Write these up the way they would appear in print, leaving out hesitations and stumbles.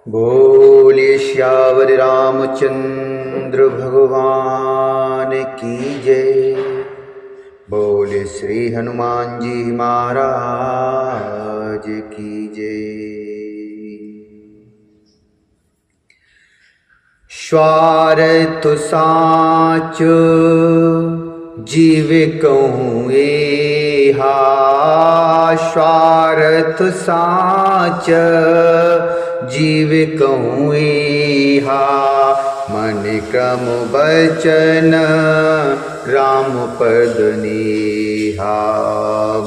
बोलिए श्यावर रामचंद्र भगवान की जय। बोले श्री हनुमान जी महाराज की जय। स्वार्थ साच जीव कहूँ एहा, स्वार्थ साच जीव कहूँ एहा, मन क्रम बचन राम पद नेहा,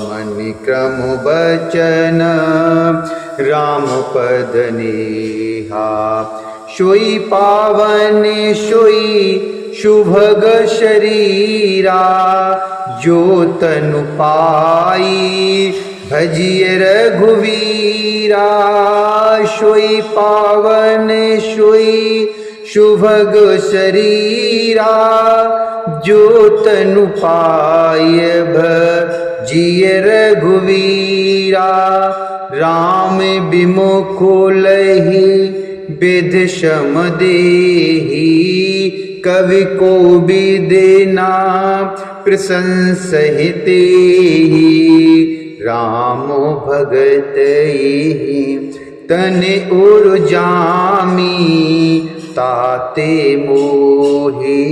मन क्रम बचन राम पद नेहा। सोई पावन सोई शुभग शरीरा, जो तनु पाई भजिय रघुवीरा। सोई पावन सोई शुभग शरीरा, जो तनु पाय भजिय रघुवीरा। राम विमुखो लहि विध सम देहि, कवि को विदेना प्रशंसहिते। रामो भगत तन उर जामी, ताते मोहि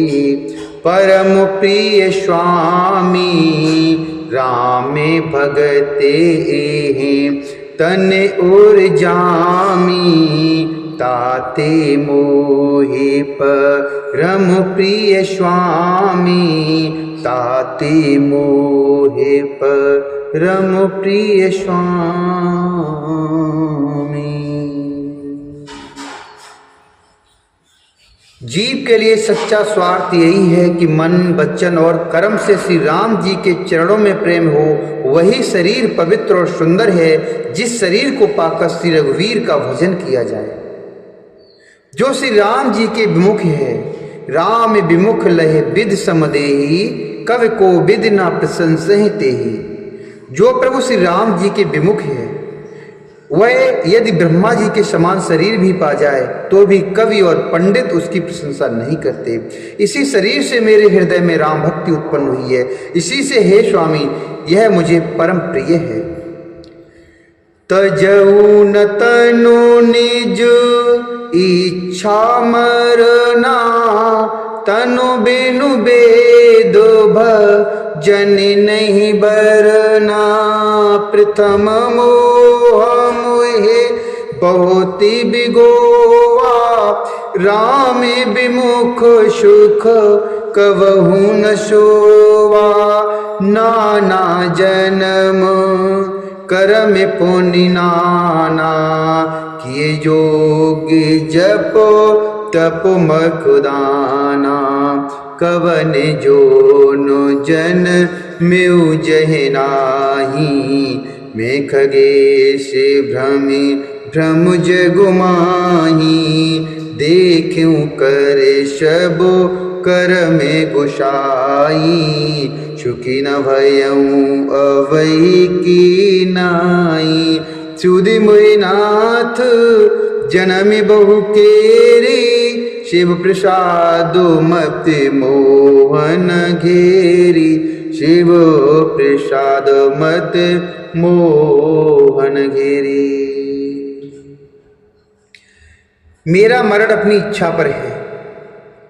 परम प्रिय स्वामी। रामे भगते तन उर जामी, ताते मोहि परम प्रिय स्वामी। ताते मोहि परम प्रिय स्वामी। जीव के लिए सच्चा स्वार्थ यही है कि मन वचन और कर्म से श्री राम जी के चरणों में प्रेम हो। वही शरीर पवित्र और सुंदर है जिस शरीर को पाकर श्री रघुवीर का भजन किया जाए, जो श्री राम जी के विमुख है। राम विमुख लहे विद समदेही, कवि को विद ना प्रशंसहिते ही। जो प्रभु श्री राम जी के विमुख है, वह यदि ब्रह्मा जी के समान शरीर भी पा जाए तो भी कवि और पंडित उसकी प्रशंसा नहीं करते। इसी शरीर से मेरे हृदय में राम भक्ति उत्पन्न हुई है, इसी से हे स्वामी यह मुझे परम प्रिय है। तजऊ न तनु निज इच्छा मरना, तनु बिनु वेद भजन नहीं बरना। प्रथम मोह मोहे बहुत बिगोवा, राम विमुख सुख कबहू न सोवा। नाना जन्म करम पुण्य नाना, किए जोग जप तप मखदाना। कवन जोनो जन म्यू जहि नाही, मैं खगेश भ्रमि भ्रम जगु माही। देखूं कर सबो कर में गुसाई, सुखी न भयऊं अवई की नाई। सुधि मुनिनाथ जनमी बहु केरी, शिव प्रसाद मत मोहन घेरी। शिव प्रसाद मत मोहन घेरी। मेरा मरण अपनी इच्छा पर है,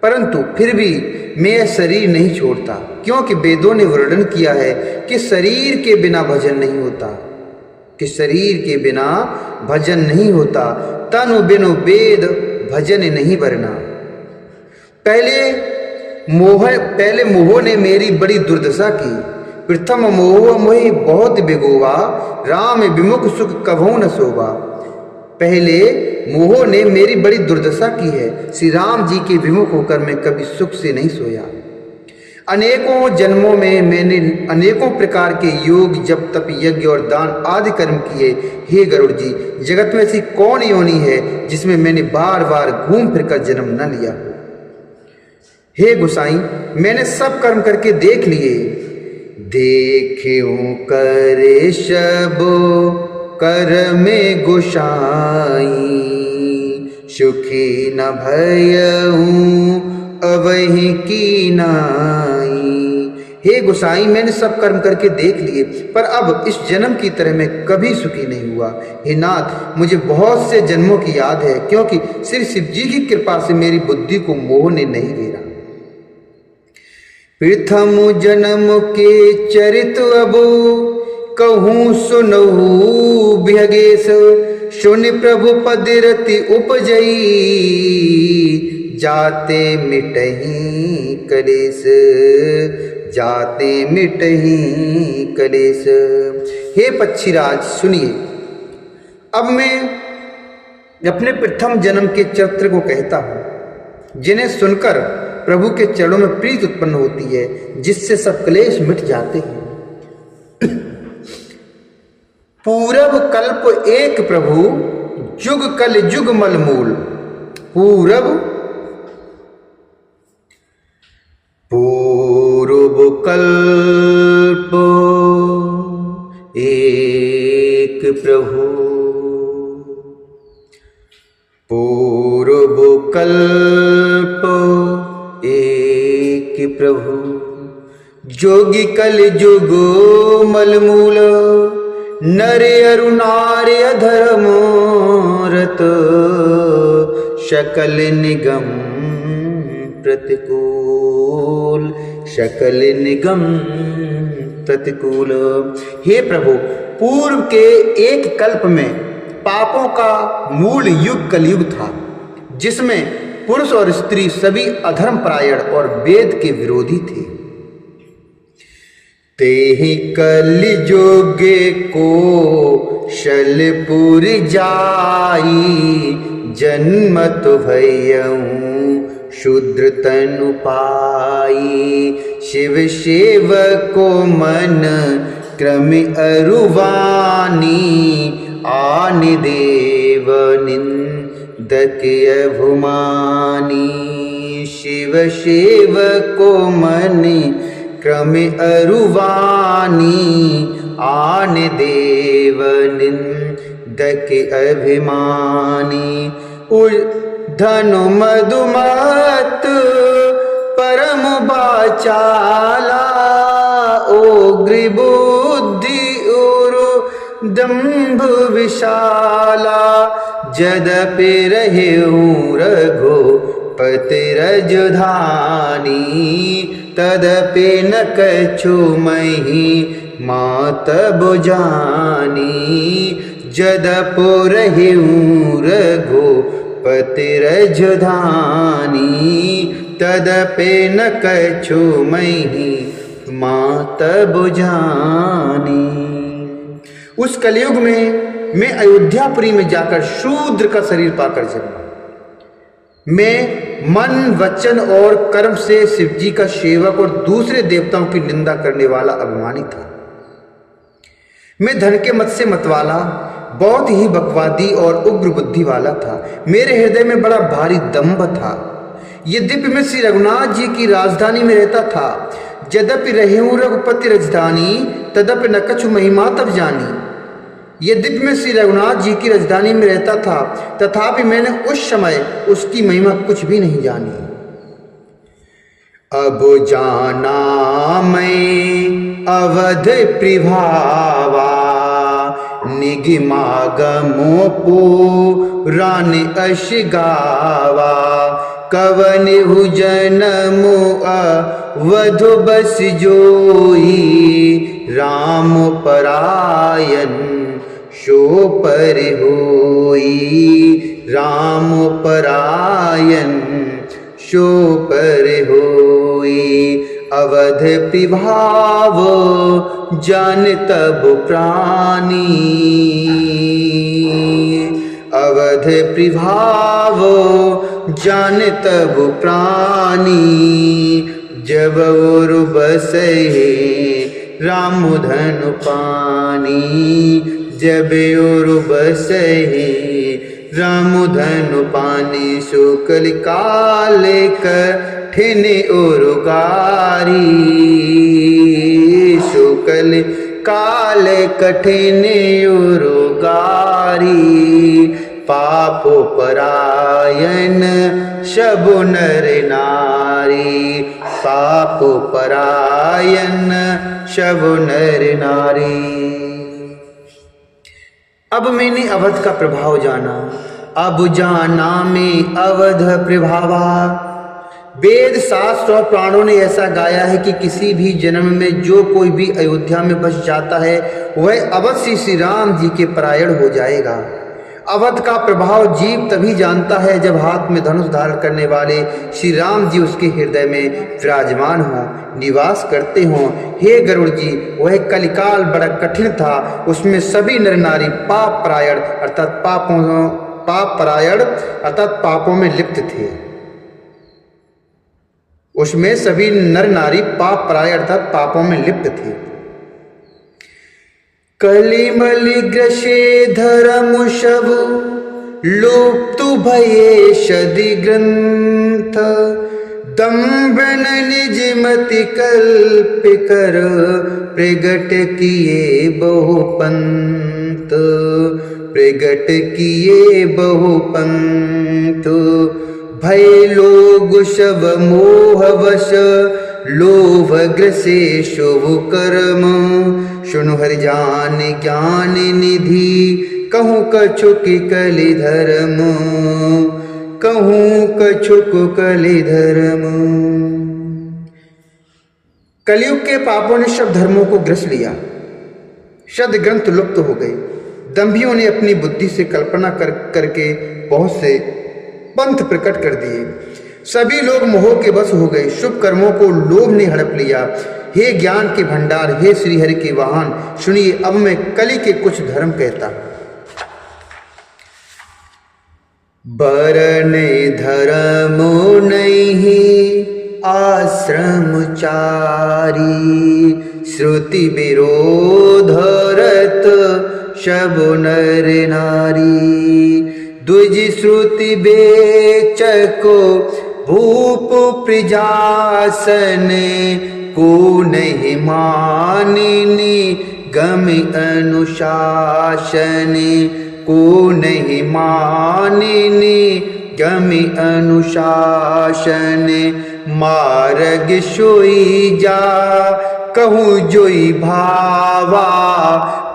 परंतु फिर भी मैं यह शरीर नहीं छोड़ता, क्योंकि वेदों ने वर्णन किया है कि शरीर के बिना भजन नहीं होता, कि शरीर के बिना भजन नहीं होता। तनु बिनु वेद भजन नहीं बरना। पहले मोह ने मेरी बड़ी दुर्दशा की। प्रथम मोह मोहि बहुत बिगोवा, राम विमुख सुख कभू न सोवा। पहले मोह ने मेरी बड़ी दुर्दशा की है, श्री राम जी के विमुख होकर मैं कभी सुख से नहीं सोया। अनेकों जन्मों में मैंने अनेकों प्रकार के योग जप तप यज्ञ और दान आदि कर्म किए। हे गरुड़ जी, जगत में ऐसी कौन योनि है जिसमें मैंने बार बार घूम फिर कर जन्म न लिया। हे गोसाई, मैंने सब कर्म करके देख लिए। देखूं करे सब कर में गोसाई, सुखी न भयऊं अवहि की नाई। हे गोसाई, मैंने सब कर्म करके देख लिए, पर अब इस जन्म की तरह मैं कभी सुखी नहीं हुआ। हे नाथ, मुझे बहुत से जन्मों की याद है, क्योंकि श्री शिव जी की कृपा से मेरी बुद्धि को मोह ने नहीं घेरा। प्रथम जन्म के चरित अब कहूँ सुनहु भगेश, सुन प्रभु पद रति उपजई जाते मिटहि कलेश, जाते मिटहि कलेश। हे पक्षीराज सुनिए, अब मैं अपने प्रथम जन्म के चरित्र को कहता हूँ, जिन्हें सुनकर प्रभु के चरणों में प्रीति उत्पन्न होती है, जिससे सब क्लेश मिट जाते हैं। पूरब कल्प एक प्रभु, जुग कल जुग मलमूल। पूरब कल्प एक प्रभु, पूर्व कल्प एक प्रभु, जोगी कल जुग मलमूल। नर अरु नार्य धर्म रत, शकल निगम प्रतिकूल, शकल निगम प्रतिकूल। हे प्रभु, पूर्व के एक कल्प में पापों का मूल युग कलयुग था, जिसमें पुरुष और स्त्री सभी अधर्म परायण और वेद के विरोधी थे। तेहि कलिजुगे को शलपुर जाई, जन्मत भयऊं शूद्र तनु पाई। शिव सेवको मन क्रम अरुवानी, आन देव निंदक अभुमानी। शिव सेवको मन क्रम अरुवानी, आन देव निंदक अभिमानी। धनु मधुमत परम बाचाला, ओग्र बुद्धि उरु दंभ विशाला। जदपि रहेऊं रघुपति रजधानी, तदपि न कछु महि मातबु जानी। जदपि रहेऊं रघुपति रजधानी, तदपि न कछु महि मातबु जानी। उस कलयुग में मैं अयोध्यापुरी में जाकर शूद्र का शरीर पाकर जन्मा। मैं मन, वचन और कर्म से शिव जी का सेवक और दूसरे देवताओं की निंदा करने वाला अभिमानी था। मैं धन के मत से मतवाला, बहुत ही बकवादी और उग्र बुद्धि वाला था। मेरे हृदय में बड़ा भारी दंभ था। यद्यपि मैं श्री रघुनाथ जी की राजधानी में रहता था, यद्यपि रहेऊं रघुपति राजधानी, तदपि न कछु महिमा तब जानी। यद्यपि मैं श्री रघुनाथ जी की राजधानी में रहता था, तथापि मैंने उस समय उसकी महिमा कुछ भी नहीं जानी। अब जाना मैं अवध प्रभावा, निगमागमो पुराण अश गावा। कवन हु जनमु अवध बस जोई, राम परायण शो पर होई। राम परायण शो पर होई। अवध प्रभाव जान तब प्राणी, अवध प्रभाव जान तब प्राणी। जब और बसहे राम धनु पानी, जब और बसहे राम धनु पानी। शुक्ल काल कठिन और गारी, शुक्ल काल कठिन और गारी। पापोपरायण सबु नर नारी, पापोपरायण सबु नर नारी। अब मैंने अवध का प्रभाव जाना, अब जाना मैं अवध प्रभावा। वेद शास्त्र और पुराणों ने ऐसा गाया है कि किसी भी जन्म में जो कोई भी अयोध्या में बस जाता है वह अवश्य श्री राम जी के परायण हो जाएगा। अवध का प्रभाव जीव तभी जानता है जब हाथ में धनुष धारण करने वाले श्री राम जी उसके हृदय में विराजमान हों, निवास करते हों। हे गरुड़ जी, वह कलिकाल बड़ा कठिन था, उसमें सभी नर नारी पाप परायण अर्थात पापों में लिप्त थे। उसमें सभी नर नारी पाप परायण अर्थात पापों में लिप्त थे। कलिमलि ग्रसे धर्म शबु लुप्तु भये शदि ग्रंथ, दम्भन निज मति कल्प कर प्रगट किए बहु पंथ, प्रगट किए बहु पंथ। भय लोग शव मोह वश लोभ ग्रसे शुभ कर्म, सुनु हरि जान ज्ञान निधि कहूँ कछुक कलि धर्म, कहूँ कछुक कलि धर्म। कलयुग के पापों ने सब धर्मों को ग्रस लिया, शद ग्रंथ लुप्त हो गए। दंभियों ने अपनी बुद्धि से कल्पना करके बहुत से पंथ प्रकट कर दिए। सभी लोग मोह के बस हो गए, शुभ कर्मों को लोभ ने हड़प लिया। हे ज्ञान के भंडार, हे श्री हरि के वाहन, सुनिए अब मैं कलि के कुछ धर्म कहता। बरन धर्म नहीं आश्रमचारी, श्रुति विरोधरत सब नर नारी। द्विज श्रुति बेचको भूप प्रजासन, को नहीं मानिनी गमि अनुशासन, को नहीं मानिनी गमि अनुशासन। मार्ग सोई जा कहूँ जोई भावा,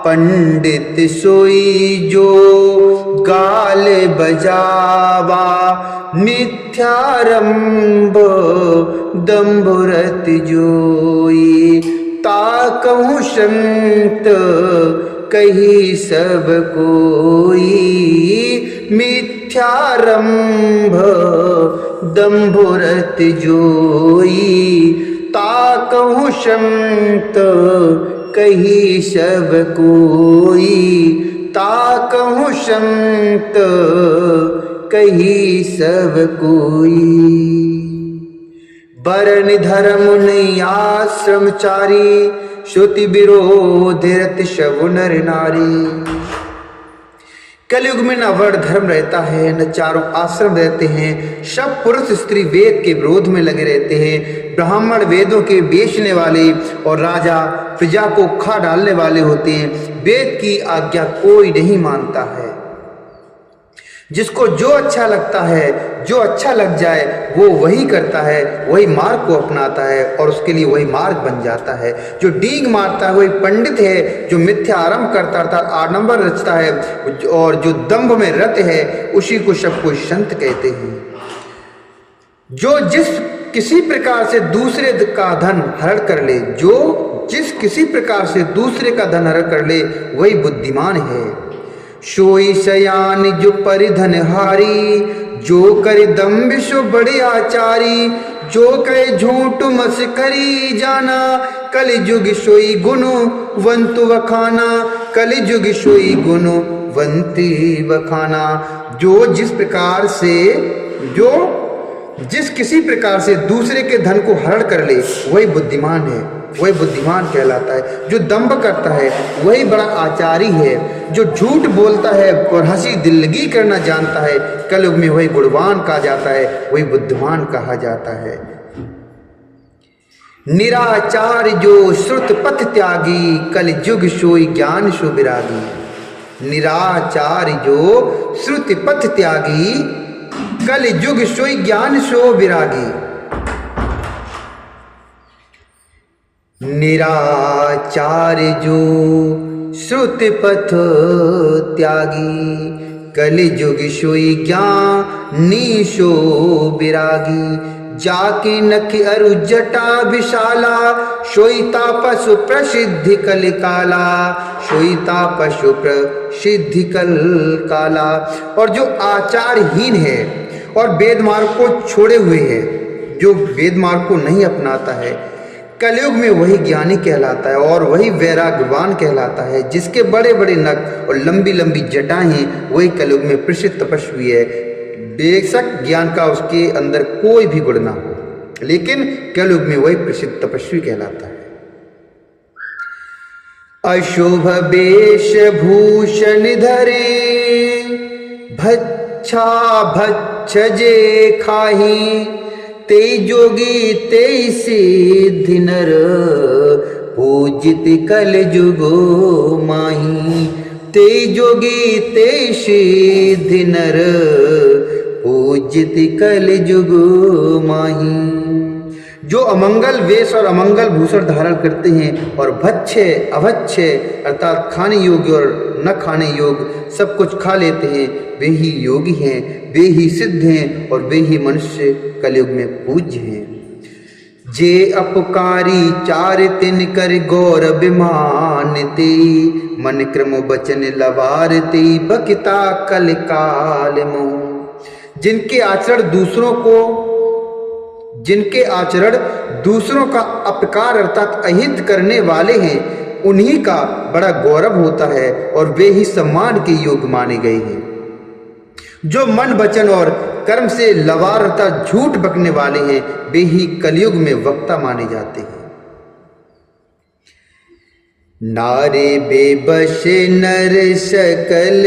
पंडित सोई जो गाल बजावा। मिथ्यारंभ दंभरत जोई, ताकहूँ संत कही सब कोई। मिथ्यारंभ दंभरत जोई, ताकहूँ संत कही सब कोई। ताकहूँ संत कही सब कोई। वर्ण धर्म नहीं आश्रमचारी, श्रुति विरोध रत सब नर नारी। कलयुग में न वर्ण धर्म रहता है, न चारों आश्रम रहते हैं। सब पुरुष स्त्री वेद के विरोध में लगे रहते हैं। ब्राह्मण वेदों के बेचने वाले और राजा प्रजा को खा डालने वाले होते हैं। वेद की आज्ञा कोई नहीं मानता है। जिसको जो अच्छा लगता है, जो अच्छा लग जाए वो वही करता है, वही मार्ग को अपनाता है और उसके लिए वही मार्ग बन जाता है। जो डींग मारता है वही पंडित है, जो मिथ्या आरंभ करता अर्थात आडंबर रचता है और जो दंभ में रत है उसी को सब कोई संत कहते हैं। जो जिस किसी प्रकार से दूसरे का धन हरण कर ले, जो जिस किसी प्रकार से दूसरे का धन हरण कर ले वही बुद्धिमान है। सोई सयान जो परिधन हारी, जो करे दम्भ सो बड़े आचारी। जो कहे झूठ मस्करी जाना, कलिजुग सोई गुनु वंतु वखाना। कलिजुग सोई गुनु वंती वखाना। जो जिस किसी प्रकार से दूसरे के धन को हरण कर ले वही बुद्धिमान है, वही बुद्धिमान कहलाता है। जो दंभ करता है वही बड़ा आचारी है। जो झूठ बोलता है और हंसी दिल्लगी करना जानता है, कलयुग में वही गुणवान कहा जाता है, वही बुद्धिमान कहा जाता है। निराचार जो श्रुत पथ त्यागी, कलयुग सोई ज्ञान सो विरागी। निराचार जो श्रुति पथ त्यागी, कल युग सोई ज्ञान सो विरागी। निराचार जो श्रुति पथ त्यागी, कलि युग सोई ज्ञानी सो विरागी। जाके नख अरु जटा विशाला, सोई तापसु प्रसिद्धि कल काला, सोई तापसु प्रसिद्धि कल काला। और जो आचारहीन है और वेद मार्ग को छोड़े हुए है, जो वेद मार्ग को नहीं अपनाता है, कलयुग में वही ज्ञानी कहलाता है और वही वैराग्यवान कहलाता है। जिसके बड़े बड़े नख और लंबी लंबी जटाएं हैं, वही कलयुग में प्रसिद्ध तपस्वी है। बेशक ज्ञान का उसके अंदर कोई भी गुण ना हो, लेकिन कलयुग में वही प्रसिद्ध तपस्वी कहलाता है। अशुभ वेश भूषण धरे, भच्छा भच्छ जे खाही, ते जोगी ते सिद्धि नर, पूजित कल जुगो माही। ते जोगी ते सिद्धि नर, पूजित कल जुगो माही। जो अमंगल वेश और अमंगल भूषण धारण करते हैं और भच्छे अभच्छे अर्थात खाने योग्य और न खाने योग्य सब कुछ खा लेते हैं, वे ही योगी हैं, वे ही सिद्ध हैं और वे ही मनुष्य कलयुग में पूज्य हैं। जे अपकारी चार तिन कर गौर अभिमानते, मन क्रम वचन लवारते, बकिता कल काल मोह। जिनके आचरण दूसरों का अपकार अर्थात अहित करने वाले हैं, उन्हीं का बड़ा गौरव होता है और वे ही सम्मान के योग्य माने गए हैं। जो मन वचन और कर्म से लवार अर्थात झूठ बकने वाले हैं, वे ही कलयुग में वक्ता माने जाते हैं। नारे बेबस नर सकल